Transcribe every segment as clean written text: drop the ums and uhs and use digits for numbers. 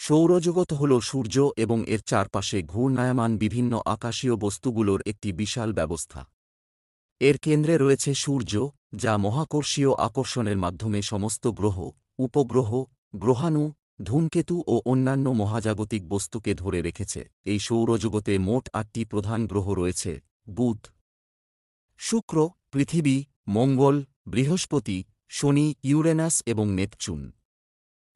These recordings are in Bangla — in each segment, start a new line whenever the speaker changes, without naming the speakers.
সৌরজগৎ হল সূর্য এবং এর চারপাশে ঘূর্ণায়মান বিভিন্ন আকাশীয় বস্তুগুলোর একটি বিশাল ব্যবস্থা। এর কেন্দ্রে রয়েছে সূর্য, যা মহাকর্ষীয় আকর্ষণের মাধ্যমে সমস্ত গ্রহ, উপগ্রহ, গ্রহাণু, ধূমকেতু ও অন্যান্য মহাজাগতিক বস্তুকে ধরে রেখেছে। এই সৌরজগতে মোট ৮টি প্রধান গ্রহ রয়েছে: বুধ, শুক্র, পৃথিবী, মঙ্গল, বৃহস্পতি, শনি, ইউরেনাস এবং নেপচুন।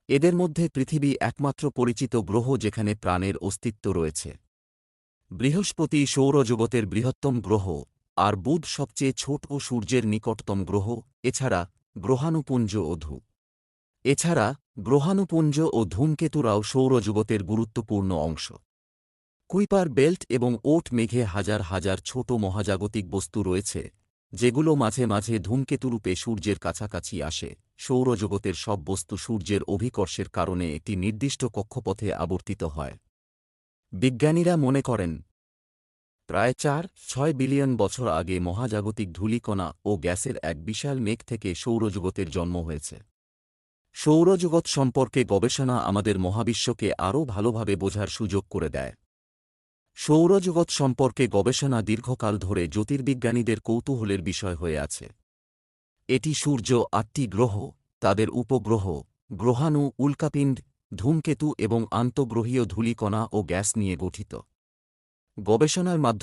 এদের মধ্যে পৃথিবী একমাত্র পরিচিত গ্রহ যেখানে প্রাণের অস্তিত্ব রয়েছে। বৃহস্পতি সৌরজগতের বৃহত্তম গ্রহ, আর বুধ সবচেয়ে ছোট ও সূর্যের নিকটতম গ্রহ। এছাড়া গ্রহাণুপুঞ্জ ও ধূমকেতুরাও সৌরজগতের গুরুত্বপূর্ণ অংশ। কুইপার বেল্ট এবং ওট মেঘে হাজার হাজার ছোট মহাজাগতিক বস্তু রয়েছে, যেগুলো মাঝে মাঝে ধূমকেতুরূপে সূর্যের কাছাকাছি আসে। সৌরজগতের সব বস্তু সূর্যের অভিকর্ষের কারণে একটি নির্দিষ্ট কক্ষপথে আবর্তিত হয়। বিজ্ঞানীরা মনে করেন, প্রায় ৪-৬ বিলিয়ন বছর আগে মহাজাগতিক ধূলিকণা ও গ্যাসের এক বিশাল মেঘ থেকে সৌরজগতের জন্ম হয়েছে। সৌরজগৎ সম্পর্কে গবেষণা আমাদের মহাবিশ্বকে আরও ভালোভাবে বোঝার সুযোগ করে দেয়। সৌরজগৎ সম্পর্কে গবেষণা দীর্ঘকাল ধরে জ্যোতির্বিজ্ঞানীদের কৌতূহলের বিষয় হয়ে আছে। এটি সূর্য, ৮টি গ্রহ, তাদের উপগ্রহ, গ্রহাণু, উল্কাপিণ্ড, ধূমকেতু এবং আন্তঃগ্রহীয় ধূলিকণা ও গ্যাস নিয়ে গঠিত। গবেষণার মাধ্যমে